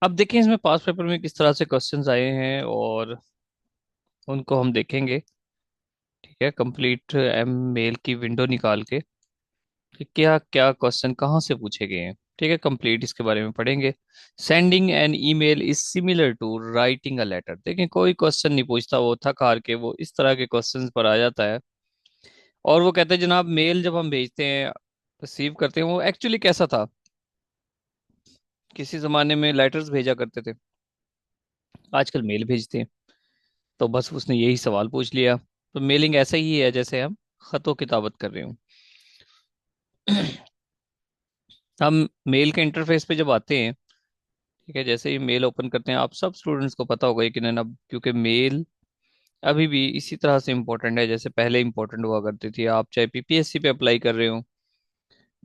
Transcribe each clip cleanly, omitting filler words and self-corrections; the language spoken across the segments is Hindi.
अब देखें इसमें पास पेपर में किस तरह से क्वेश्चंस आए हैं और उनको हम देखेंगे। ठीक है, कंप्लीट एम मेल की विंडो निकाल के कि क्या क्या क्वेश्चन कहाँ से पूछे गए हैं। ठीक है, कंप्लीट इसके बारे में पढ़ेंगे। Sending an email is similar to writing a letter. देखें कोई क्वेश्चन नहीं पूछता, वो थक हार के वो इस तरह के क्वेश्चंस पर आ जाता है। और वो कहते हैं जनाब मेल जब हम भेजते हैं, रिसीव करते हैं, वो एक्चुअली कैसा था। किसी जमाने में लेटर्स भेजा करते थे, आजकल मेल भेजते हैं। तो बस उसने यही सवाल पूछ लिया। तो मेलिंग ऐसा ही है जैसे हम खतों किताबत कर रहे हो। हम मेल के इंटरफेस पे जब आते हैं, ठीक है, जैसे ही मेल ओपन करते हैं, आप सब स्टूडेंट्स को पता होगा कि नहीं अब क्योंकि मेल अभी भी इसी तरह से इम्पोर्टेंट है जैसे पहले इम्पोर्टेंट हुआ करती थी। आप चाहे पीपीएससी पे अप्लाई कर रहे हो,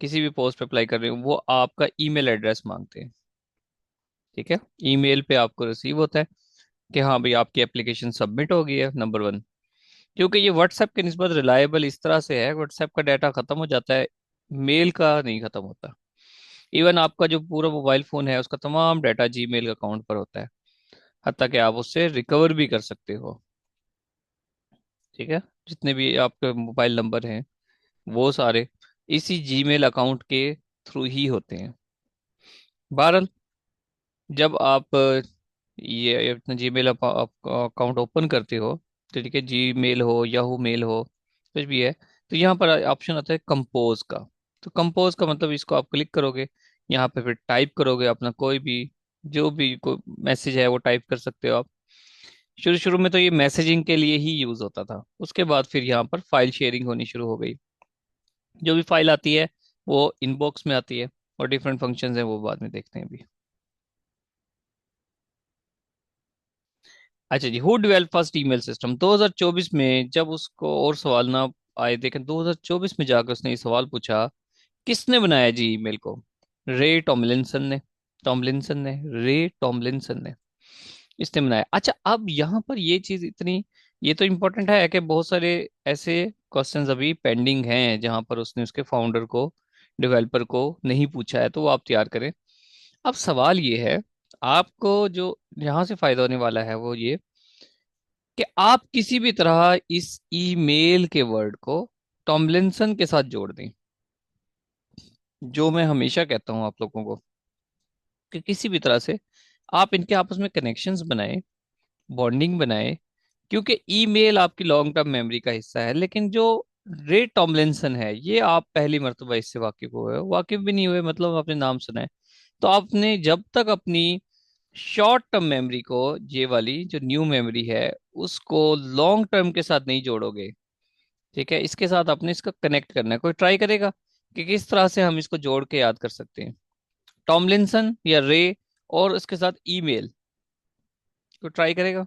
किसी भी पोस्ट पे अप्लाई कर रहे हो, वो आपका ईमेल एड्रेस मांगते हैं। ठीक है, ईमेल पे आपको रिसीव होता है कि हाँ भाई आपकी एप्लीकेशन सबमिट हो गई है, नंबर वन। क्योंकि ये व्हाट्सएप के निस्बत रिलायबल इस तरह से है, व्हाट्सएप का डाटा खत्म हो जाता है, मेल का नहीं खत्म होता। इवन आपका जो पूरा मोबाइल फोन है उसका तमाम डाटा जीमेल अकाउंट पर होता है, हत्ता कि आप उससे रिकवर भी कर सकते हो। ठीक है, जितने भी आपके मोबाइल नंबर हैं वो सारे इसी जीमेल अकाउंट के थ्रू ही होते हैं। बहरहाल, जब आप ये अपना जीमेल अकाउंट ओपन करते हो, तो ठीक है, जीमेल हो याहू मेल हो कुछ भी है, तो यहाँ पर ऑप्शन आता है कंपोज का। तो कंपोज का मतलब इसको आप क्लिक करोगे, यहाँ पे फिर टाइप करोगे अपना कोई भी जो भी कोई मैसेज है वो टाइप कर सकते हो आप। शुरू शुरू में तो ये मैसेजिंग के लिए ही यूज होता था, उसके बाद फिर यहाँ पर फाइल शेयरिंग होनी शुरू हो गई। जो भी फाइल आती है वो इनबॉक्स में आती है, और डिफरेंट फंक्शंस हैं वो बाद में देखते हैं अभी। अच्छा जी, who develop first email system 2024 में, जब उसको और सवाल ना आए, देखें 2024 में जाकर उसने ये सवाल पूछा, किसने बनाया जी ईमेल को। रे टॉमलिंसन ने। टॉमलिंसन ने, रे टॉमलिंसन ने इसने बनाया। अच्छा, अब यहाँ पर ये चीज इतनी, ये तो इम्पोर्टेंट है कि बहुत सारे ऐसे क्वेश्चंस अभी पेंडिंग हैं जहां पर उसने उसके फाउंडर को, डेवलपर को नहीं पूछा है, तो वो आप तैयार करें। अब सवाल ये है, आपको जो यहाँ से फायदा होने वाला है वो ये कि आप किसी भी तरह इस ईमेल के वर्ड को टॉमलिंसन के साथ जोड़ दें। जो मैं हमेशा कहता हूं आप लोगों को कि किसी भी तरह से आप इनके आपस में कनेक्शंस बनाएं, बॉन्डिंग बनाएं। क्योंकि ईमेल आपकी लॉन्ग टर्म मेमोरी का हिस्सा है, लेकिन जो रे टॉमलिंसन है ये आप पहली मर्तबा इससे वाकिफ हुए हो, वाकिफ भी नहीं हुए मतलब आपने नाम सुना है। तो आपने जब तक अपनी शॉर्ट टर्म मेमोरी को, ये वाली जो न्यू मेमोरी है, उसको लॉन्ग टर्म के साथ नहीं जोड़ोगे, ठीक है, इसके साथ आपने इसका कनेक्ट करना है। कोई ट्राई करेगा कि किस तरह से हम इसको जोड़ के याद कर सकते हैं, टॉमलिंसन या रे और उसके साथ ईमेल। कोई ट्राई करेगा।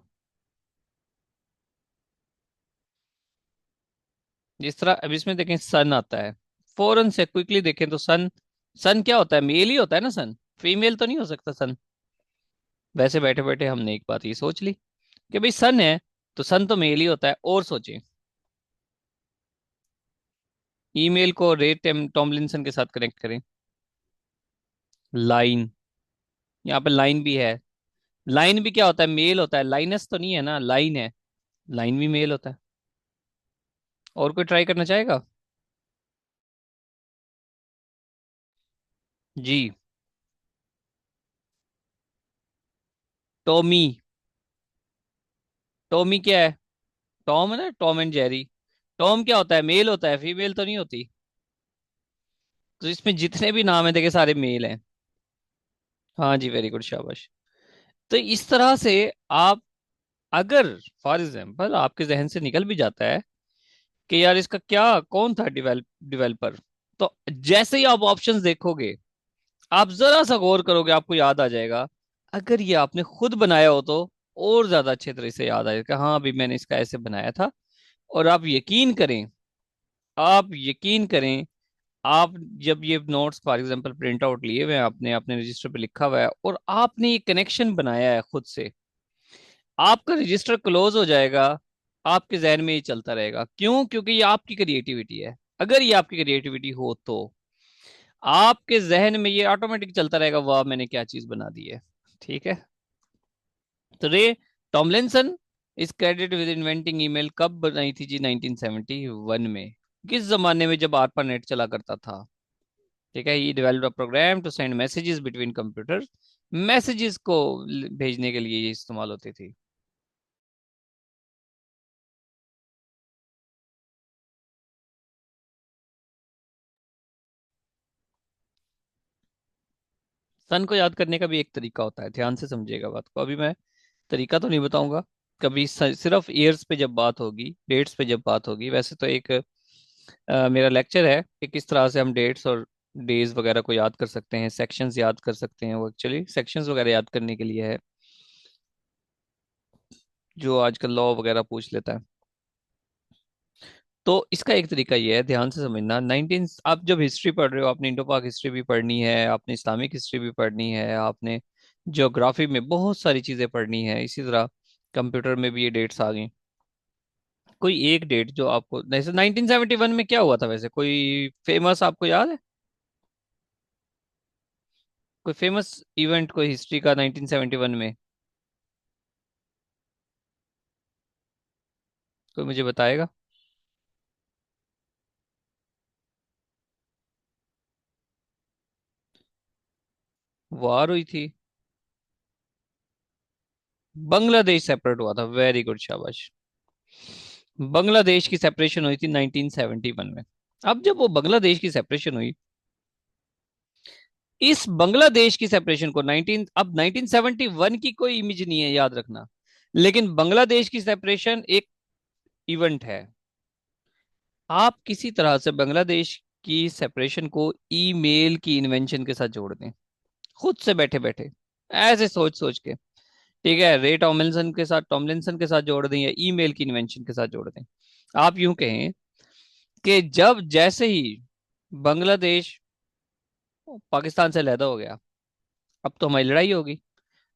जिस तरह अब इसमें देखें सन आता है, फौरन से क्विकली देखें तो सन, सन क्या होता है, मेल ही होता है ना सन, फीमेल तो नहीं हो सकता सन। वैसे बैठे बैठे हमने एक बात ये सोच ली कि भाई सन है तो सन तो मेल ही होता है, और सोचें ईमेल को रे टॉमलिंसन के साथ कनेक्ट करें। लाइन, यहाँ पे लाइन भी है। लाइन भी क्या होता है, मेल होता है, लाइनस तो नहीं है ना, लाइन है। लाइन भी मेल होता है। और कोई ट्राई करना चाहेगा। जी, टॉमी। टॉमी क्या है, टॉम है ना, टॉम एंड जेरी। टॉम क्या होता है, मेल होता है, फीमेल तो नहीं होती। तो इसमें जितने भी नाम है देखे सारे मेल हैं। हाँ जी, वेरी गुड, शाबाश। तो इस तरह से आप, अगर फॉर एग्जाम्पल आपके जहन से निकल भी जाता है कि यार इसका क्या कौन था डेवलपर, तो जैसे ही आप ऑप्शंस देखोगे, आप जरा सा गौर करोगे आपको याद आ जाएगा। अगर ये आपने खुद बनाया हो तो और ज्यादा अच्छे तरह से याद आएगा, हाँ अभी मैंने इसका ऐसे बनाया था। और आप यकीन करें, आप यकीन करें, आप जब ये notes for example print out लिए हुए हैं, आपने अपने रजिस्टर पे लिखा हुआ है और आपने ये कनेक्शन बनाया है खुद से, आपका रजिस्टर क्लोज हो जाएगा, आपके जहन में ये चलता रहेगा। क्यों? क्योंकि ये आपकी क्रिएटिविटी है। अगर ये आपकी क्रिएटिविटी हो तो आपके जहन में ये ऑटोमेटिक चलता रहेगा, वाह मैंने क्या चीज बना दी है। ठीक है। तो रे टॉमलिंसन इस क्रेडिट विद इन्वेंटिंग ईमेल कब बनाई थी जी? 1971 में। किस जमाने में जब आरपा नेट चला करता था। ठीक है, ये developed a program to send messages between computers. Messages को भेजने के लिए ये इस्तेमाल होती थी। सन को याद करने का भी एक तरीका होता है, ध्यान से समझिएगा बात को। अभी मैं तरीका तो नहीं बताऊंगा। कभी सिर्फ ईयर्स पे जब बात होगी, डेट्स पे जब बात होगी। वैसे तो एक मेरा लेक्चर है कि किस तरह से हम डेट्स और डेज वगैरह को याद कर सकते हैं, सेक्शंस याद कर सकते हैं। वो एक्चुअली सेक्शंस वगैरह याद करने के लिए है, जो आजकल लॉ वगैरह पूछ लेता है। तो इसका एक तरीका ये है, ध्यान से समझना। 19 आप जब हिस्ट्री पढ़ रहे हो, आपने इंडो पाक हिस्ट्री भी पढ़नी है, आपने इस्लामिक हिस्ट्री भी पढ़नी है, आपने ज्योग्राफी में बहुत सारी चीजें पढ़नी है। इसी तरह कंप्यूटर में भी ये डेट्स आ गई। कोई एक डेट जो आपको, जैसे 1971 में क्या हुआ था वैसे, कोई फेमस आपको याद है? कोई फेमस इवेंट कोई हिस्ट्री का 1971 में, कोई मुझे बताएगा? वार हुई थी। बांग्लादेश सेपरेट हुआ था, वेरी गुड, शाबाश। बांग्लादेश की सेपरेशन हुई थी 1971 में। अब जब वो बांग्लादेश की सेपरेशन हुई, इस बांग्लादेश की सेपरेशन को 19, अब 1971 की कोई इमेज नहीं है, याद रखना। लेकिन बांग्लादेश की सेपरेशन एक इवेंट है। आप किसी तरह से बांग्लादेश की सेपरेशन को ईमेल की इन्वेंशन के साथ जोड़ दें, खुद से बैठे बैठे, ऐसे सोच सोच के। ठीक है, रे टॉमलिंसन के साथ जोड़ दें या ईमेल की इन्वेंशन के साथ जोड़ दें। आप यूं कहें कि जब जैसे ही बांग्लादेश पाकिस्तान से अलहदा हो गया, अब तो हमारी लड़ाई होगी।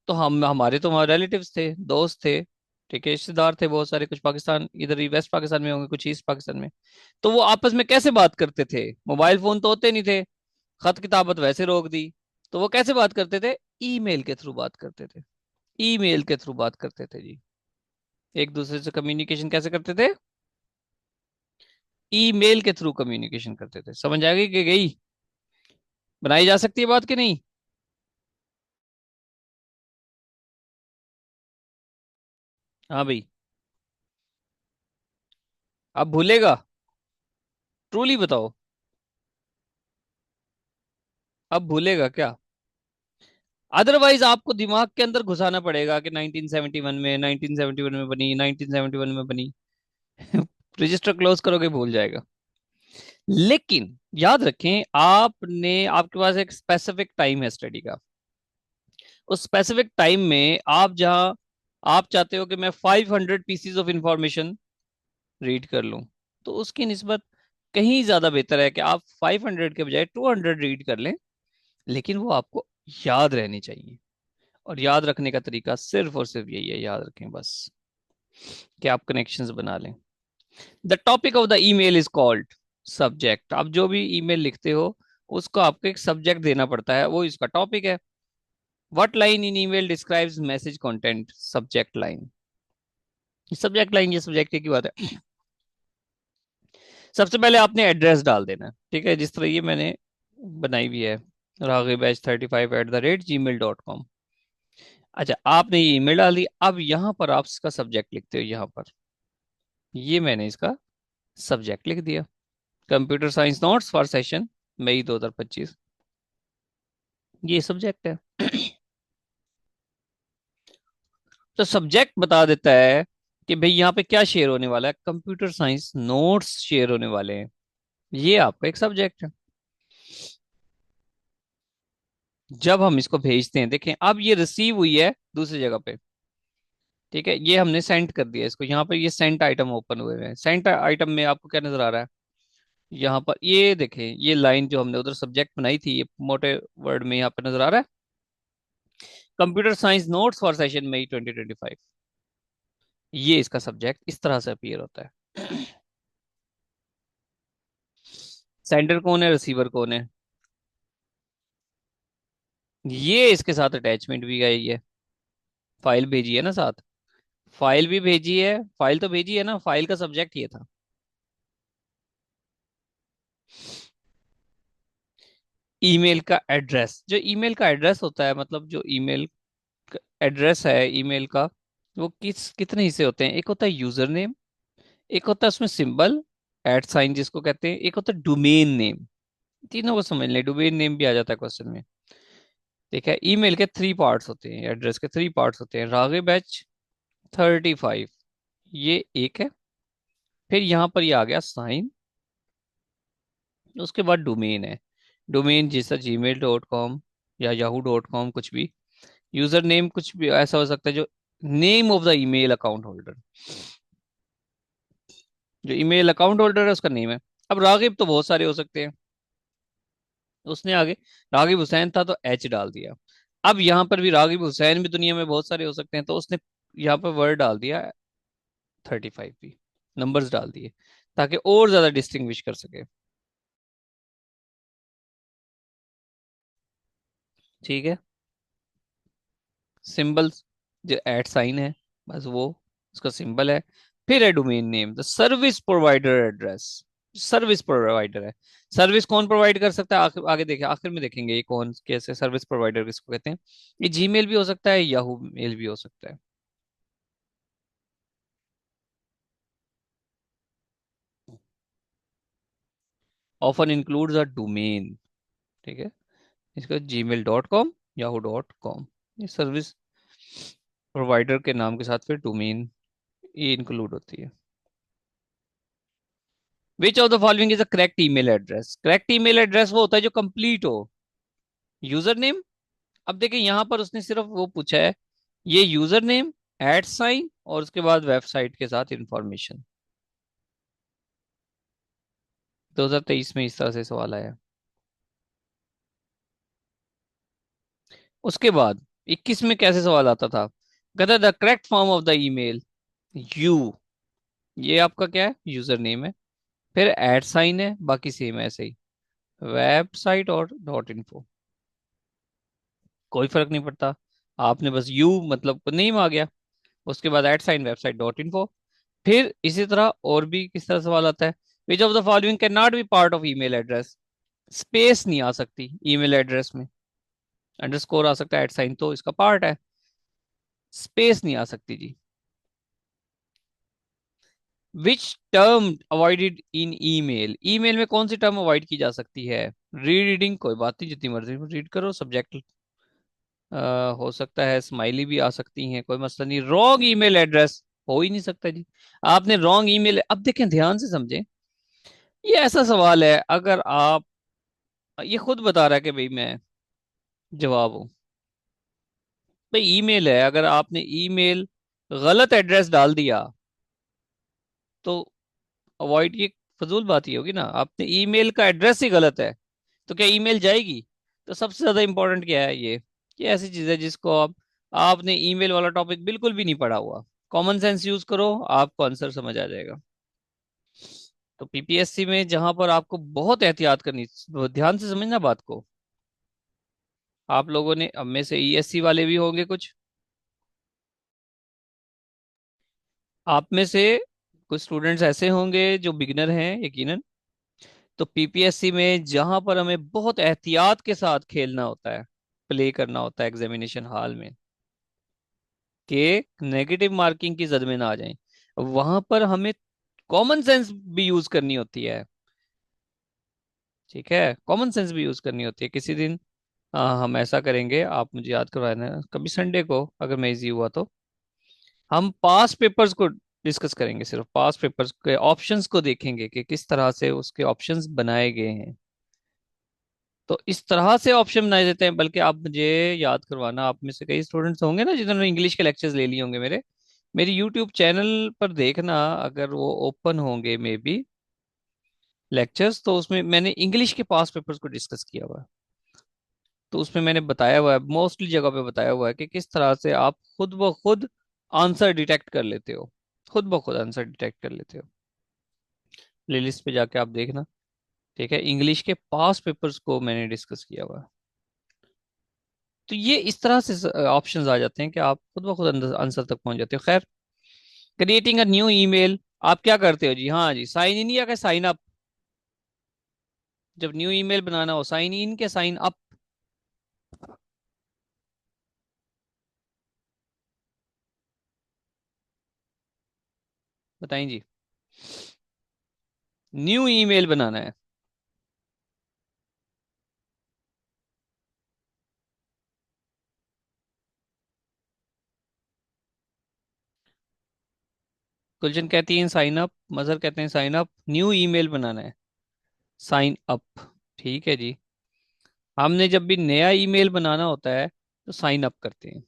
तो हम, हमारे तो वहाँ रिलेटिव्स थे, दोस्त थे, ठीक है, रिश्तेदार थे बहुत सारे, कुछ पाकिस्तान इधर ही वेस्ट पाकिस्तान में होंगे, कुछ ईस्ट पाकिस्तान में। तो वो आपस में कैसे बात करते थे? मोबाइल फोन तो होते नहीं थे, खत किताबत वैसे रोक दी। तो वो कैसे बात करते थे? ईमेल के थ्रू बात करते थे। ईमेल के थ्रू बात करते थे जी। एक दूसरे से कम्युनिकेशन कैसे करते थे? ईमेल के थ्रू कम्युनिकेशन करते थे। समझ आ गई कि गई? बनाई जा सकती है बात कि नहीं? हाँ भाई। अब भूलेगा? ट्रूली बताओ, अब भूलेगा क्या? अदरवाइज आपको दिमाग के अंदर घुसाना पड़ेगा कि 1971 में, 1971 में बनी, 1971 में बनी। रजिस्टर क्लोज करोगे भूल जाएगा। लेकिन याद रखें, आपने, आपके पास एक स्पेसिफिक टाइम है स्टडी का। उस स्पेसिफिक टाइम में आप जहां, आप चाहते हो कि मैं 500 पीसीज ऑफ इंफॉर्मेशन रीड कर लूं, तो उसकी निस्बत कहीं ज्यादा बेहतर है कि आप 500 के बजाय 200 रीड कर लें। लेकिन वो आपको याद रहनी चाहिए। और याद रखने का तरीका सिर्फ और सिर्फ यही है, याद रखें बस, कि आप कनेक्शंस बना लें। The topic of the email is called subject. आप जो भी ईमेल लिखते हो, उसको आपको एक सब्जेक्ट देना पड़ता है, वो इसका टॉपिक है। What line in email describes message content? Subject line. Subject line, ये सब्जेक्ट की बात है। सबसे पहले आपने एड्रेस डाल देना है, ठीक है, जिस तरह ये मैंने बनाई हुई है, raghib35@gmail.com। अच्छा, आपने ये ईमेल डाल दी। अब यहाँ पर आप इसका सब्जेक्ट लिखते हो, यहाँ पर ये मैंने इसका सब्जेक्ट लिख दिया, computer science notes for session May 2025। ये सब्जेक्ट है। तो सब्जेक्ट बता देता है कि भाई यहाँ पे क्या शेयर होने वाला है, कंप्यूटर साइंस नोट्स शेयर होने वाले हैं। ये आपका एक सब्जेक्ट है। जब हम इसको भेजते हैं, देखें अब ये रिसीव हुई है दूसरी जगह पे, ठीक है, ये हमने सेंड कर दिया इसको। यहाँ पे ये सेंट आइटम ओपन हुए हैं। सेंट आइटम में आपको क्या नजर आ रहा है? यहाँ पर ये देखें, ये लाइन जो हमने उधर सब्जेक्ट बनाई थी, ये मोटे वर्ड में यहाँ पे नजर आ रहा है, computer science notes for session May 2025। ये इसका सब्जेक्ट इस तरह से अपीयर होता है। सेंडर कौन है, रिसीवर कौन है? ये इसके साथ अटैचमेंट भी गई है, फाइल भेजी है ना साथ, फाइल भी भेजी है, फाइल तो भेजी है ना, फाइल का सब्जेक्ट ये था। ईमेल का एड्रेस, जो ईमेल का एड्रेस होता है, मतलब जो ईमेल एड्रेस है ईमेल का, वो कितने हिस्से होते हैं। एक होता है यूजर नेम, एक होता है उसमें सिंबल एट साइन जिसको कहते हैं, एक होता है डोमेन नेम। तीनों को समझ लें, डोमेन नेम भी आ जाता है क्वेश्चन में। ठीक है, ईमेल के थ्री पार्ट्स होते हैं, एड्रेस के थ्री पार्ट्स होते हैं। Raghib@35, ये एक है। फिर यहाँ पर ये आ गया साइन, उसके बाद डोमेन है। डोमेन जैसा gmail.com या yahoo.com कुछ भी। यूजर नेम कुछ भी ऐसा हो सकता है, जो name of the email account holder, जो ईमेल अकाउंट होल्डर है उसका नेम है। अब रागिब तो बहुत सारे हो सकते हैं, उसने आगे रागिब हुसैन था तो एच डाल दिया। अब यहाँ पर भी रागिब हुसैन भी दुनिया में बहुत सारे हो सकते हैं, तो उसने यहाँ पर वर्ड डाल दिया 35 भी, नंबर्स डाल दिए ताकि और ज्यादा डिस्टिंग्विश कर सके। ठीक है, सिंबल्स, जो एट साइन है, बस वो उसका सिंबल है। फिर है domain name, the service provider address, service provider है। सर्विस कौन प्रोवाइड कर सकता है, आखिर आगे देखें, आखिर में देखेंगे ये कौन कैसे सर्विस प्रोवाइडर किसको कहते हैं। ये जीमेल भी हो सकता है, याहू मेल भी हो सकता है। Often includes a domain. ठीक है, इसका gmail.com, yahoo.com, ये सर्विस प्रोवाइडर के नाम के साथ फिर डोमेन ये इंक्लूड होती है। Which of the following is a correct email address. Correct email address वो होता है जो कंप्लीट हो। यूजर नेम, अब देखिए यहां पर उसने सिर्फ वो पूछा है, ये यूजर नेम, एट साइन और उसके बाद वेबसाइट के साथ इंफॉर्मेशन। 2023 में इस तरह से सवाल आया। उसके बाद 21 में कैसे सवाल आता था, कहता the correct form of the email, you, ये आपका क्या है, यूजर नेम है। फिर एट साइन है, बाकी सेम ऐसे ही, वेबसाइट और डॉट इन्फो, कोई फर्क नहीं पड़ता। आपने बस यू मतलब नेम आ गया, उसके बाद at sign website dot info. फिर इसी तरह और भी किस तरह सवाल आता है, which of the following can not be part of email address. Space नहीं आ सकती ईमेल एड्रेस में, अंडरस्कोर आ सकता है, एट साइन तो इसका पार्ट है, स्पेस नहीं आ सकती जी। Which term avoided in email, email में कौन सी टर्म अवॉइड की जा सकती है। रीडिंग, कोई बात नहीं, जितनी मर्जी रीड करो, सब्जेक्ट हो सकता है, स्माइली भी आ सकती हैं, कोई मसला नहीं। रॉन्ग ईमेल एड्रेस हो ही नहीं सकता जी। आपने रॉन्ग ईमेल, अब देखें ध्यान से समझें, ये ऐसा सवाल है अगर आप, ये खुद बता रहा है कि भाई मैं जवाब हूं। भाई ईमेल है, अगर आपने ईमेल गलत एड्रेस डाल दिया तो अवॉइड, ये फजूल बात ही होगी ना, आपने ईमेल का एड्रेस ही गलत है तो क्या ईमेल जाएगी। तो सबसे ज्यादा इंपॉर्टेंट क्या है, ये ऐसी चीज है जिसको आपने ईमेल वाला टॉपिक बिल्कुल भी नहीं पढ़ा हुआ, कॉमन सेंस यूज करो, आपको आंसर समझ आ जाएगा। तो पीपीएससी में जहां पर आपको बहुत एहतियात करनी, तो ध्यान से समझना बात को। आप लोगों ने, अब में से ईएससी वाले भी होंगे कुछ, आप में से कुछ स्टूडेंट्स ऐसे होंगे जो बिगिनर हैं यकीनन। तो पीपीएससी में जहां पर हमें बहुत एहतियात के साथ खेलना होता है, प्ले करना होता है एग्जामिनेशन हॉल में, कि नेगेटिव मार्किंग की जद में ना आ जाए, वहां पर हमें कॉमन सेंस भी यूज करनी होती है। ठीक है, कॉमन सेंस भी यूज करनी होती है। किसी दिन हम ऐसा करेंगे, आप मुझे याद करवाना कभी संडे को, अगर मैं इजी हुआ तो हम पास पेपर्स को डिस्कस करेंगे, सिर्फ पास पेपर्स के ऑप्शंस को देखेंगे कि किस तरह से उसके ऑप्शंस बनाए गए हैं। तो इस तरह से ऑप्शन बनाए देते हैं, बल्कि आप मुझे याद करवाना, आप में से कई स्टूडेंट्स होंगे ना जिन्होंने इंग्लिश के लेक्चर्स ले लिए होंगे मेरे, मेरी यूट्यूब चैनल पर देखना, अगर वो ओपन होंगे मे बी लेक्चर्स, तो उसमें मैंने इंग्लिश के पास पेपर्स को डिस्कस किया हुआ है। तो उसमें मैंने बताया हुआ है, मोस्टली जगह पे बताया हुआ है कि किस तरह से आप खुद ब खुद आंसर डिटेक्ट कर लेते हो, खुद ब खुद आंसर डिटेक्ट कर लेते हो। प्लेलिस्ट पे जाके आप देखना। ठीक है, इंग्लिश के पास पेपर्स को मैंने डिस्कस किया हुआ है। तो ये इस तरह से ऑप्शंस आ जाते हैं कि आप खुद ब खुद आंसर तक पहुंच जाते हो। खैर, क्रिएटिंग अ न्यू ईमेल, आप क्या करते हो जी? हाँ जी, साइन इन या साइन अप? जब न्यू ईमेल बनाना हो, साइन इन के साइन अप? बताएं जी। न्यू ईमेल बनाना है। गुलशन कहती है साइन अप, मजहर कहते हैं साइन अप, न्यू ईमेल बनाना है, साइन अप। ठीक है जी। हमने जब भी नया ईमेल बनाना होता है तो साइन अप करते हैं।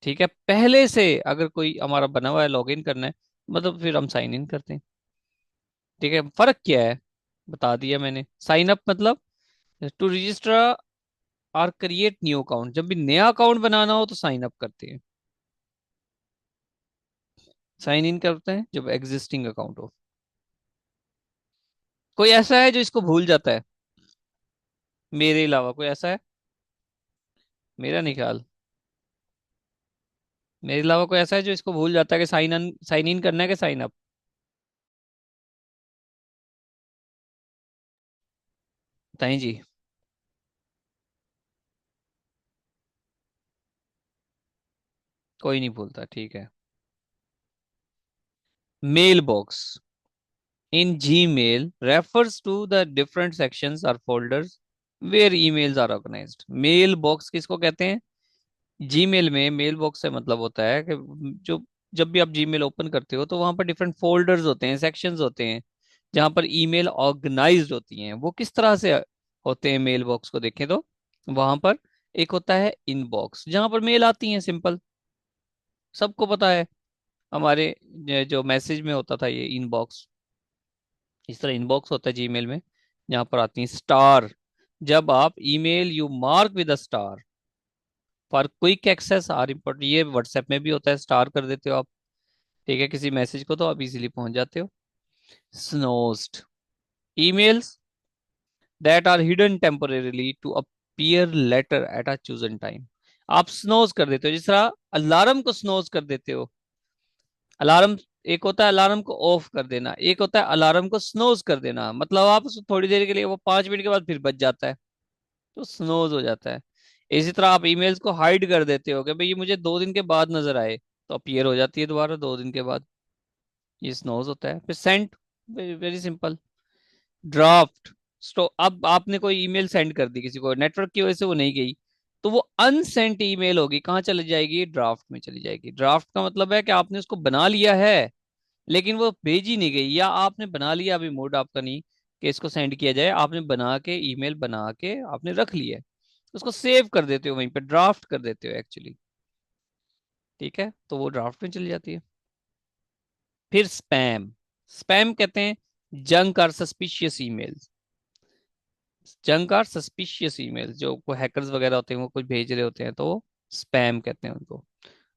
ठीक है, पहले से अगर कोई हमारा बना हुआ है, लॉगिन करना है, मतलब फिर हम साइन इन करते हैं। ठीक है, फर्क क्या है बता दिया मैंने। साइन अप मतलब टू रजिस्टर और क्रिएट न्यू अकाउंट, जब भी नया अकाउंट बनाना हो तो साइन अप करते हैं। साइन इन करते हैं जब एग्जिस्टिंग अकाउंट हो। कोई ऐसा है जो इसको भूल जाता है मेरे अलावा? कोई ऐसा है? मेरा नहीं ख्याल। मेरे अलावा कोई ऐसा है जो इसको भूल जाता है कि साइन इन करना है कि साइन अप? बताएं जी। कोई नहीं भूलता, ठीक है। Mail box in Gmail refers to the different sections or folders where emails are organized. Mail box किसको कहते हैं? जीमेल में मेल बॉक्स से मतलब होता है कि जो जब भी आप जीमेल ओपन करते हो तो वहां पर डिफरेंट फोल्डर्स होते हैं, सेक्शंस होते हैं, जहां पर ईमेल ऑर्गेनाइज्ड होती हैं। वो किस तरह से होते हैं मेल बॉक्स को देखें तो वहां पर एक होता है इनबॉक्स, जहां पर मेल आती हैं, सिंपल, सबको पता है। हमारे जो मैसेज में होता था ये इनबॉक्स, इस तरह इनबॉक्स होता है जीमेल में, जहां पर आती है स्टार। जब आप email you mark with a star for quick access are important, ये व्हाट्सएप में भी होता है, स्टार कर देते हो आप, ठीक है, किसी मैसेज को, तो आप इजीली पहुंच जाते हो। स्नोज्ड emails that are hidden temporarily to appear later at a chosen time। आप स्नोज कर देते हो, जिस तरह अलार्म को स्नोज कर देते हो। अलार्म, एक होता है अलार्म को ऑफ कर देना, एक होता है अलार्म को स्नोज कर देना, मतलब आप उसको थोड़ी देर के लिए, वो 5 मिनट के बाद फिर बच जाता है, तो स्नोज हो जाता है। इसी तरह आप ईमेल्स को हाइड कर देते हो कि भाई ये मुझे 2 दिन के बाद नजर आए, तो अपीयर हो जाती है दोबारा 2 दिन के बाद, ये स्नोज होता है। फिर सेंट, वेरी सिंपल। ड्राफ्ट, स्टो, अब आपने कोई ईमेल सेंड कर दी किसी को, नेटवर्क की वजह से वो नहीं गई, तो वो अनसेंट ईमेल होगी, कहाँ चली जाएगी? ड्राफ्ट में चली जाएगी। ड्राफ्ट का मतलब है कि आपने उसको बना लिया है लेकिन वो भेजी नहीं गई, या आपने बना लिया, अभी मूड आपका नहीं कि इसको सेंड किया जाए, आपने बना के, ईमेल बना के आपने रख लिया है, उसको सेव कर देते हो वहीं पे, ड्राफ्ट कर देते हो एक्चुअली। ठीक है, तो वो ड्राफ्ट में चली जाती है। फिर स्पैम, स्पैम कहते हैं जंक और सस्पिशियस ईमेल्स। जंक और सस्पिशियस ईमेल्स जो कोई हैकर्स वगैरह होते हैं वो कुछ भेज रहे होते हैं, तो स्पैम कहते हैं उनको।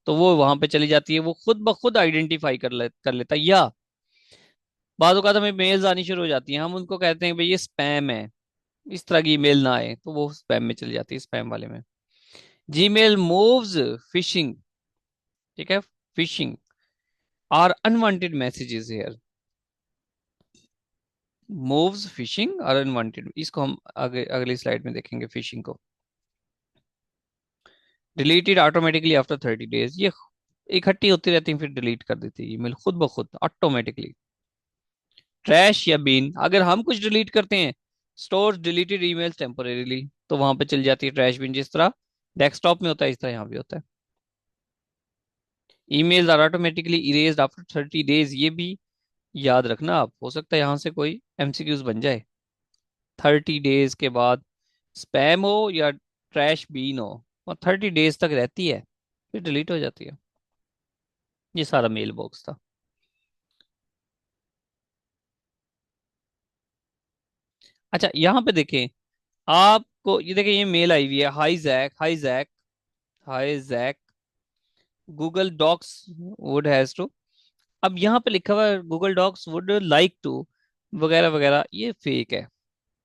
तो वो वहां पे चली जाती है, वो खुद ब खुद आइडेंटिफाई कर लेता है, या बाज़ औक़ात हमें मेल्स आनी शुरू हो जाती हैं, हम उनको कहते हैं भाई ये स्पैम है, इस तरह की ईमेल ना आए, तो वो स्पैम में चली जाती है, स्पैम वाले में। जीमेल मूव्स फिशिंग, ठीक है, फिशिंग और unwanted messages here. Moves phishing और अनवांटेड, इसको हम आगे अगली स्लाइड में देखेंगे, फिशिंग को। डिलीटेड ऑटोमेटिकली आफ्टर 30 डेज, ये इकट्ठी होती रहती है फिर डिलीट कर देती है ईमेल खुद ब खुद ऑटोमेटिकली। ट्रैश या बीन, अगर हम कुछ डिलीट करते हैं, स्टोर डिलीटेड ईमेल्स टेम्पोरेरीली, तो वहां पे चल जाती है ट्रैश बिन, जिस तरह डेस्कटॉप में होता है इस तरह यहाँ भी होता है। Emails are automatically erased after 30 days, ये भी याद रखना आप, हो सकता है यहाँ से कोई एमसीक्यूज बन जाए। 30 डेज के बाद स्पैम हो या ट्रैश बीन हो, और 30 डेज तक रहती है, फिर डिलीट हो जाती है। ये सारा मेल बॉक्स था। अच्छा, यहाँ पे देखें, आपको ये देखें, ये मेल आई हुई है, hi Jack, hi Jack, hi Jack, Google Docs would has to. अब यहाँ पे लिखा हुआ है Google Docs would like to वगैरह वगैरह, ये फेक है।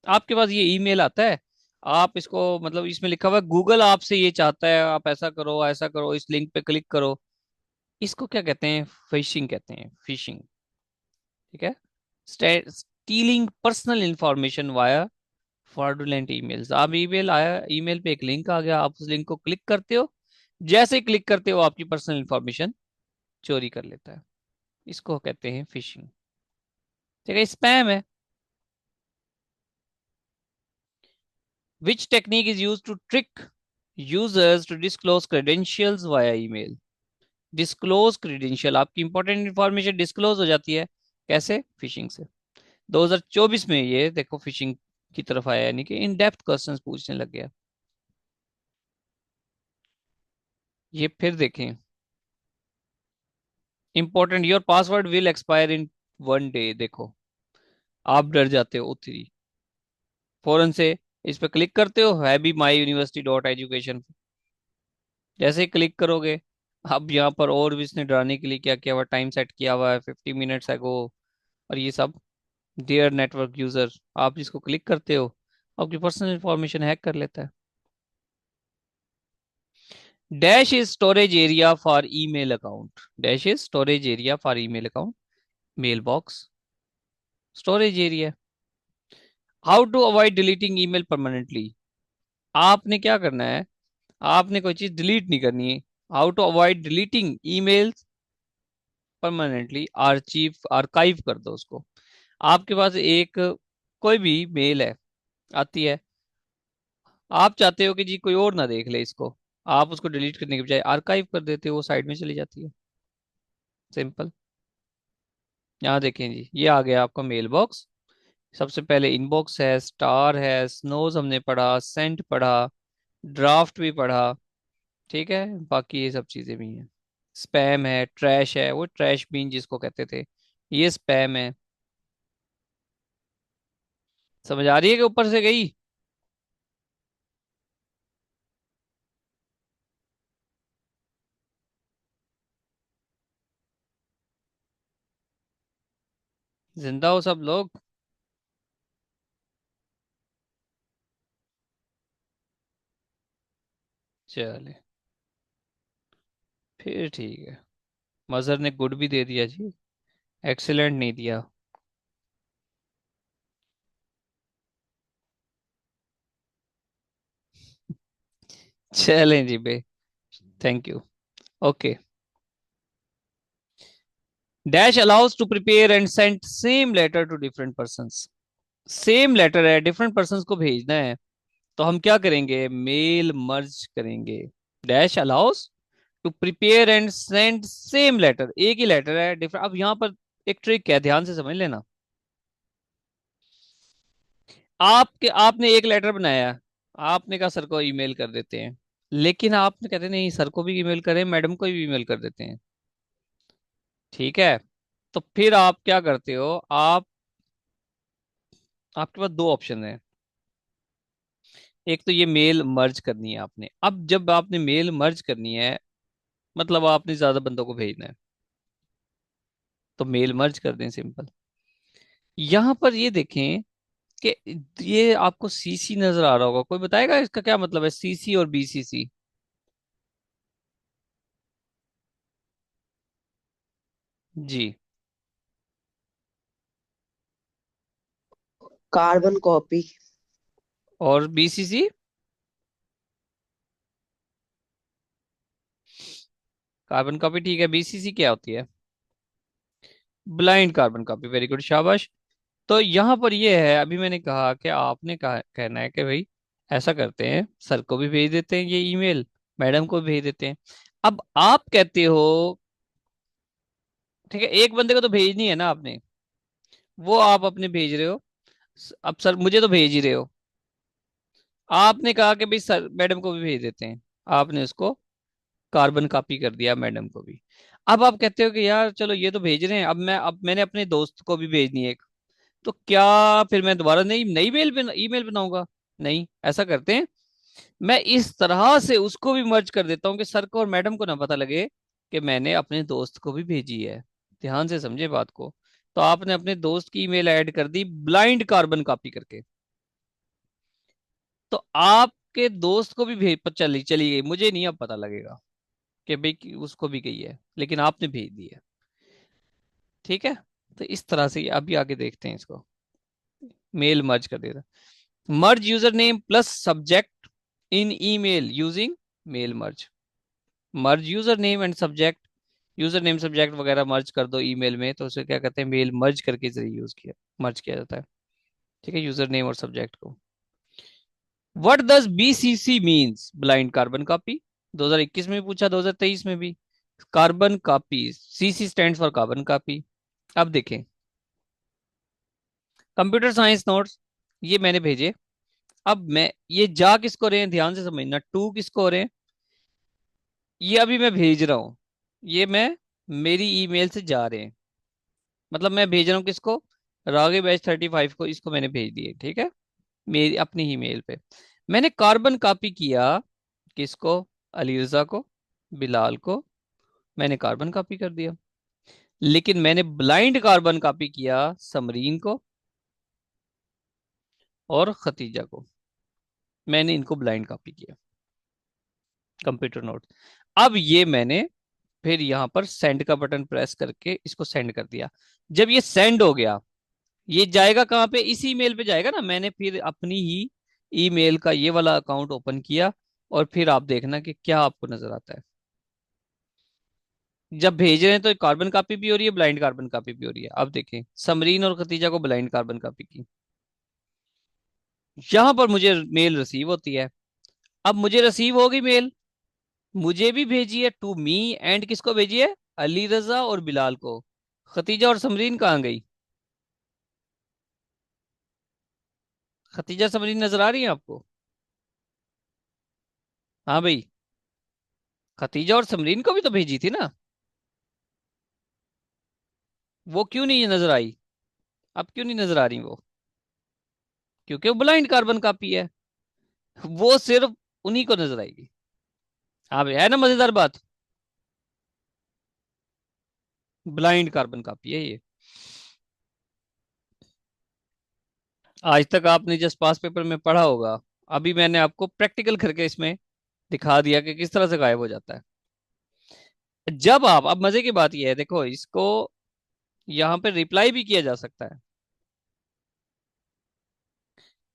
आपके पास ये ईमेल आता है, आप इसको मतलब इसमें लिखा हुआ है गूगल आपसे ये चाहता है आप ऐसा करो इस लिंक पे क्लिक करो, इसको क्या कहते हैं? फिशिंग कहते हैं, फिशिंग। ठीक है। Stealing personal information via fraudulent emails. आप ईमेल आया, ईमेल पे एक लिंक आ गया, आप उस लिंक को क्लिक करते हो, जैसे ही क्लिक करते हो आपकी पर्सनल इंफॉर्मेशन चोरी कर लेता है। इसको कहते हैं फिशिंग। ठीक है, स्पैम है। Which technique is use to trick users to disclose credentials via email. Disclose credential, आपकी इंपॉर्टेंट इंफॉर्मेशन डिस्क्लोज हो जाती है, कैसे? फिशिंग से। 2024 में ये देखो फिशिंग की तरफ आया, यानी कि इन डेप्थ क्वेश्चंस पूछने लग गया। ये फिर देखें, important, your password will expire in 1 day. देखो, आप डर जाते हो थ्री, फौरन से इस पे क्लिक करते हो, है भी माई यूनिवर्सिटी डॉट एजुकेशन। जैसे ही क्लिक करोगे, अब यहाँ पर और भी इसने डराने के लिए क्या किया हुआ, टाइम सेट किया हुआ है 50 मिनट्स अगो, और ये सब, डियर नेटवर्क यूजर। आप जिसको क्लिक करते हो आपकी पर्सनल इंफॉर्मेशन हैक कर लेता है। Dash is storage area for email account. Dash is storage area for email account, mail box storage area. How to avoid deleting email permanently. आपने क्या करना है, आपने कोई चीज डिलीट नहीं करनी है। How to avoid deleting emails permanently, archive archive कर दो उसको। आपके पास एक कोई भी मेल है, आती है, आप चाहते हो कि जी कोई और ना देख ले इसको, आप उसको डिलीट करने के बजाय आर्काइव कर देते हो, वो साइड में चली जाती है। सिंपल। यहाँ देखें जी, ये आ गया आपका मेल बॉक्स। सबसे पहले इनबॉक्स है, स्टार है, स्नोज हमने पढ़ा, सेंट पढ़ा, ड्राफ्ट भी पढ़ा। ठीक है, बाकी ये सब चीजें भी हैं। स्पैम है, ट्रैश है, वो ट्रैश बीन जिसको कहते थे, ये स्पैम है। समझ आ रही है कि ऊपर से गई? जिंदा हो सब लोग? चले, फिर ठीक है। मजर ने गुड भी दे दिया जी, एक्सीलेंट नहीं दिया। चलें जी बे, thank you. Okay. Dash allows to prepare and send same letter to different persons. Same letter है, डिफरेंट पर्सन्स को भेजना है, तो हम क्या करेंगे, मेल मर्ज करेंगे। Dash allows to prepare and send same letter, एक ही लेटर है डिफरेंट। अब यहाँ पर एक ट्रिक है, ध्यान से समझ लेना। आपके आपने एक लेटर बनाया, आपने कहा सर को ईमेल कर देते हैं, लेकिन आपने कहते नहीं सर को भी ईमेल करें, मैडम को भी ईमेल कर देते हैं। ठीक है, तो फिर आप क्या करते हो, आप, आपके पास दो ऑप्शन है। एक तो ये मेल मर्ज करनी है आपने, अब जब आपने मेल मर्ज करनी है, मतलब आपने ज्यादा बंदों को भेजना है, तो मेल मर्ज कर दें, सिंपल। यहां पर ये देखें कि ये आपको सीसी नजर आ रहा होगा, कोई बताएगा इसका क्या मतलब है, सीसी और बीसीसी? जी। Carbon copy. और बीसीसी? कार्बन कॉपी ठीक है, बीसीसी क्या होती है? Blind carbon copy, very good, शाबाश। तो यहाँ पर ये है, अभी मैंने कहा कि आपने कहा कहना है कि भाई ऐसा करते हैं, सर को भी भेज देते हैं ये ईमेल, मैडम को भी भेज देते हैं। अब आप कहते हो, ठीक है, एक बंदे को तो भेजनी है ना आपने, वो आप अपने भेज रहे हो, अब सर मुझे तो भेज ही रहे हो, आपने कहा कि भाई सर मैडम को भी भेज देते हैं, आपने उसको कार्बन कॉपी कर दिया मैडम को भी। अब आप कहते हो कि यार चलो ये तो भेज रहे हैं, अब मैंने अपने दोस्त को भी भेजनी है, तो क्या फिर मैं दोबारा नई नई ईमेल बनाऊंगा? नहीं, ऐसा करते हैं, मैं इस तरह से उसको भी मर्ज कर देता हूँ कि सर को और मैडम को ना पता लगे कि मैंने अपने दोस्त को भी भेजी है। ध्यान से समझे बात को। तो आपने अपने दोस्त की ईमेल ऐड कर दी ब्लाइंड कार्बन कॉपी करके। तो आपके दोस्त को भी भेज चली चली गई, मुझे नहीं अब पता लगेगा कि भाई उसको भी गई है, लेकिन आपने भेज दी है। ठीक है। तो इस तरह से अभी आगे देखते हैं इसको। मेल मर्ज कर देता, merge user name plus subject in email using mail merge. Merge user name and subject, user name subject वगैरह मर्ज कर दो ईमेल में, तो उसे क्या कहते हैं, मेल मर्ज करके जरिए यूज किया, मर्ज किया जाता है। ठीक है, यूजर नेम और सब्जेक्ट को। What does BCC means, blind carbon copy. 2021 में भी पूछा, 2023 में भी। Carbon copy, CC stand for carbon copy. अब देखें, कंप्यूटर साइंस नोट्स ये मैंने भेजे। अब मैं ये जा किसको रहे हैं, ध्यान से समझना, टू किसको हो रहे हैं, ये अभी मैं भेज रहा हूं, ये मैं मेरी ईमेल से जा रहे हैं, मतलब मैं भेज रहा हूँ किसको, रागे बैच 35 को, इसको मैंने भेज दिए। ठीक है, मेरी अपनी ही मेल पे। मैंने कार्बन कॉपी किया किसको, अली रजा को, बिलाल को, मैंने कार्बन कॉपी कर दिया। लेकिन मैंने ब्लाइंड कार्बन कॉपी किया समरीन को और खतीजा को, मैंने इनको ब्लाइंड कॉपी किया कंप्यूटर नोट। अब ये मैंने फिर यहां पर सेंड का बटन प्रेस करके इसको सेंड कर दिया। जब ये सेंड हो गया, ये जाएगा कहाँ पे, इसी ईमेल पे जाएगा ना। मैंने फिर अपनी ही ईमेल का ये वाला अकाउंट ओपन किया, और फिर आप देखना कि क्या आपको नजर आता है। जब भेज रहे हैं तो कार्बन कॉपी भी हो रही है, ब्लाइंड कार्बन कॉपी भी हो रही है। अब देखें, समरीन और खतीजा को ब्लाइंड कार्बन कॉपी की, यहां पर मुझे मेल रिसीव होती है। अब मुझे रिसीव होगी मेल, मुझे भी भेजी है टू मी, एंड किसको भेजी है, अली रजा और बिलाल को। खतीजा और समरीन कहाँ गई, खतीजा समरीन नजर आ रही है आपको। हाँ भाई, खतीजा और समरीन को भी तो भेजी थी ना, वो क्यों नहीं नजर आई, अब क्यों नहीं नजर आ रही वो, क्योंकि वो ब्लाइंड कार्बन कॉपी है, वो सिर्फ उन्हीं को नजर आएगी। हाँ भाई, है ना मजेदार बात, ब्लाइंड कार्बन कॉपी है ये। आज तक आपने जस्ट पास पेपर में पढ़ा होगा, अभी मैंने आपको प्रैक्टिकल करके इसमें दिखा दिया कि किस तरह से गायब हो जाता है। जब आप, अब मजे की बात यह है, देखो इसको यहाँ पे रिप्लाई भी किया जा सकता है,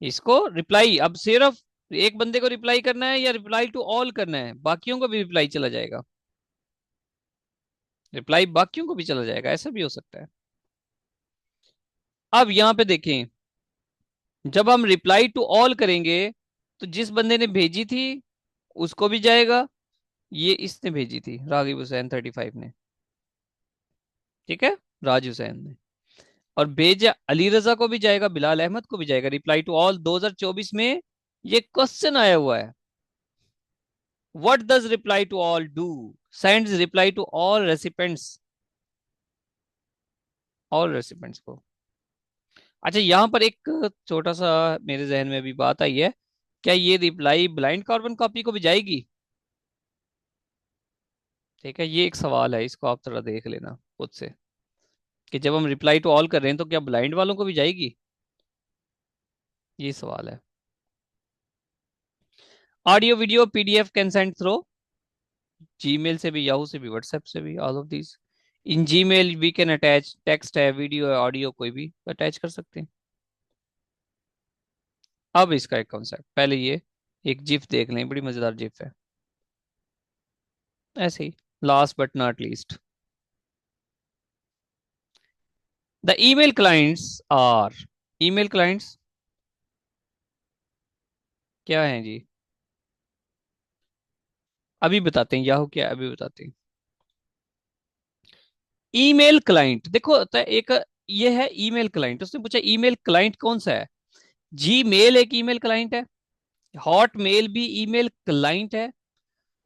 इसको रिप्लाई अब सिर्फ एक बंदे को रिप्लाई करना है या रिप्लाई टू ऑल करना है, बाकियों को भी रिप्लाई चला जाएगा, रिप्लाई बाकियों को भी चला जाएगा, ऐसा भी हो सकता है। अब यहाँ पे देखें, जब हम रिप्लाई टू ऑल करेंगे तो जिस बंदे ने भेजी थी उसको भी जाएगा, ये इसने भेजी थी रागिब हुसैन 35 ने, ठीक है, राज हुसैन ने, और भेजा अली रजा को भी जाएगा, बिलाल अहमद को भी जाएगा। रिप्लाई टू ऑल 2024 में ये क्वेश्चन आया हुआ है, what does reply to all do, sends reply to all recipients, all recipients को। अच्छा, यहां पर एक छोटा सा मेरे जहन में भी बात आई है, क्या ये रिप्लाई ब्लाइंड कार्बन कॉपी को भी जाएगी। ठीक है, ये एक सवाल है, इसको आप थोड़ा देख लेना खुद से, कि जब हम रिप्लाई टू ऑल कर रहे हैं तो क्या ब्लाइंड वालों को भी जाएगी, ये सवाल है। Audio video PDF can send through Gmail से भी, याहू से भी, व्हाट्सएप से भी, all of these. In Gmail we can attach text है, वीडियो है, ऑडियो, कोई भी अटैच कर सकते हैं। अब इसका एक कॉन्सेप्ट, पहले ये एक जिफ देख लें, बड़ी मजेदार जिफ है, ऐसे ही। Last but not least, the email clients are, email clients क्या है जी, अभी बताते हैं, याहू क्या है अभी बताते हैं। ईमेल क्लाइंट देखो, तो एक ये है ईमेल क्लाइंट, उसने पूछा ईमेल क्लाइंट कौन सा है। जी मेल एक ईमेल क्लाइंट है, हॉट मेल भी ईमेल क्लाइंट है,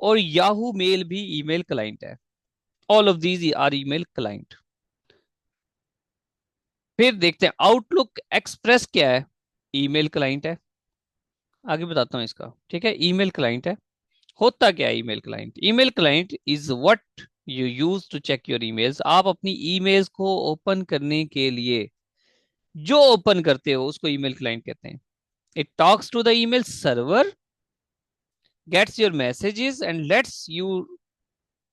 और याहू मेल भी ईमेल क्लाइंट है। All of these are email client. फिर देखते हैं आउटलुक एक्सप्रेस क्या है, ईमेल क्लाइंट है। आगे बताता हूं इसका, ठीक है, ईमेल क्लाइंट है। होता क्या है email client, email client is what you use to check your emails, आप अपनी ईमेल्स को ओपन करने के लिए जो ओपन करते हो उसको ईमेल क्लाइंट कहते हैं। It talks to the email server, gets your messages and lets you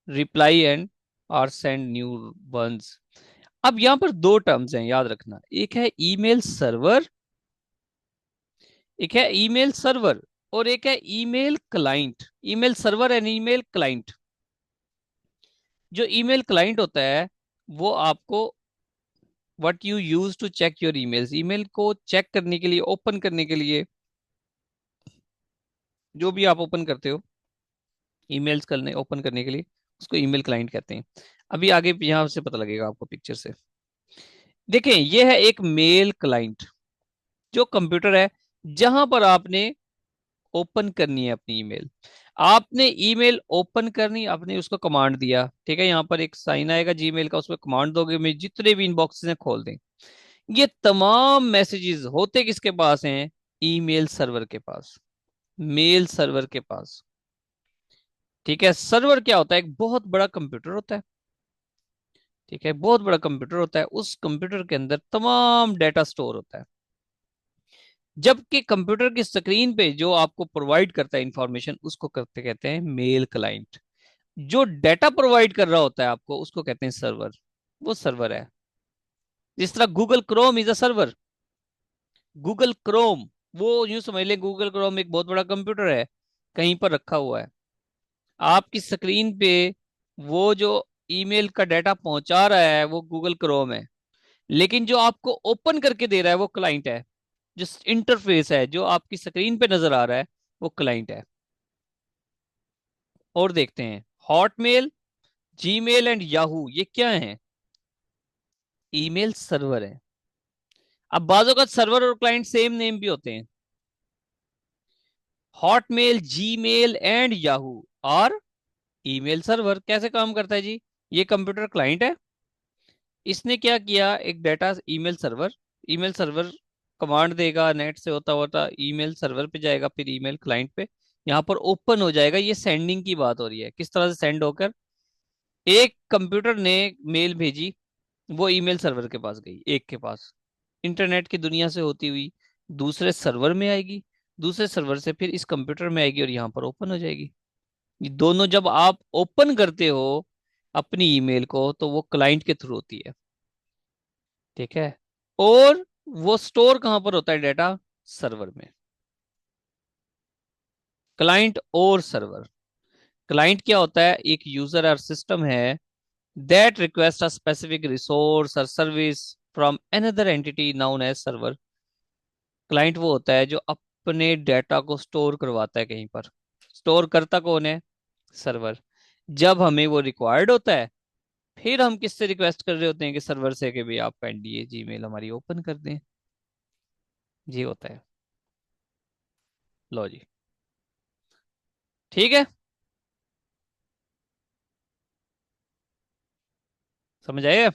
reply and और सेंड न्यू वंस। अब यहां पर दो टर्म्स हैं, याद रखना, एक है ईमेल सर्वर, एक है ईमेल सर्वर, और एक है email client. Email server and email client. जो ईमेल क्लाइंट होता है वो आपको what you use to check your emails, email को चेक करने के लिए, ओपन करने के लिए, जो भी आप ओपन करते हो ईमेल्स करने ओपन करने के लिए, उसको ईमेल क्लाइंट कहते हैं। अभी आगे यहां से पता लगेगा आपको पिक्चर से। देखें, ये है एक मेल क्लाइंट, जो कंप्यूटर है जहां पर आपने ओपन करनी है अपनी ईमेल। आपने ईमेल ओपन करनी, आपने उसको कमांड दिया, ठीक है, यहाँ पर एक साइन आएगा जीमेल का, उसमें कमांड दोगे, मैं जितने भी इनबॉक्सेस हैं खोल दें। ये तमाम मैसेजेस होते किसके पास हैं? ईमेल सर्वर के पास, मेल सर्वर के पास। ठीक है, सर्वर क्या होता है? एक बहुत बड़ा कंप्यूटर होता है। ठीक है, बहुत बड़ा कंप्यूटर होता है, उस कंप्यूटर के अंदर तमाम डाटा स्टोर होता है। जबकि कंप्यूटर की स्क्रीन पे जो आपको प्रोवाइड करता है इंफॉर्मेशन, उसको करते कहते हैं मेल क्लाइंट। जो डाटा प्रोवाइड कर रहा होता है आपको, उसको कहते हैं सर्वर। वो सर्वर है। जिस तरह Google Chrome is a server. Google Chrome, वो यूं समझ ले, गूगल क्रोम एक बहुत बड़ा कंप्यूटर है, कहीं पर रखा हुआ है। आपकी स्क्रीन पे वो जो ईमेल का डाटा पहुंचा रहा है वो गूगल क्रोम है, लेकिन जो आपको ओपन करके दे रहा है वो क्लाइंट है। जो इंटरफेस है जो आपकी स्क्रीन पे नजर आ रहा है वो क्लाइंट है। और देखते हैं, हॉटमेल, जीमेल एंड याहू ये क्या है? ईमेल सर्वर है। अब बाजों का सर्वर और क्लाइंट सेम नेम भी होते हैं। हॉटमेल, जीमेल एंड याहू और ईमेल सर्वर कैसे काम करता है जी? ये कंप्यूटर क्लाइंट है, इसने क्या किया, एक डाटा ईमेल सर्वर कमांड देगा, नेट से होता होता ईमेल सर्वर पे जाएगा, फिर ईमेल क्लाइंट पे, यहाँ पर ओपन हो जाएगा। ये सेंडिंग की बात हो रही है, किस तरह से सेंड होकर एक कंप्यूटर ने मेल भेजी, वो ईमेल सर्वर के पास गई, एक के पास, इंटरनेट की दुनिया से होती हुई दूसरे सर्वर में आएगी, दूसरे सर्वर से फिर इस कंप्यूटर में आएगी और यहाँ पर ओपन हो जाएगी। ये दोनों जब आप ओपन करते हो अपनी ईमेल को तो वो क्लाइंट के थ्रू होती है। ठीक है, और वो स्टोर कहां पर होता है डाटा? सर्वर में। क्लाइंट और सर्वर। क्लाइंट क्या होता है? एक यूजर और सिस्टम है that request a specific resource और service from another entity known as server. Client वो होता है जो अपने डाटा को स्टोर करवाता है कहीं पर। स्टोर करता कौन है? सर्वर। जब हमें वो रिक्वायर्ड होता है, फिर हम किससे रिक्वेस्ट कर रहे होते हैं? कि सर्वर से, कि भाई आप एनडीए जीमेल हमारी ओपन कर दें। ये होता है। लो जी, ठीक है, समझ आए?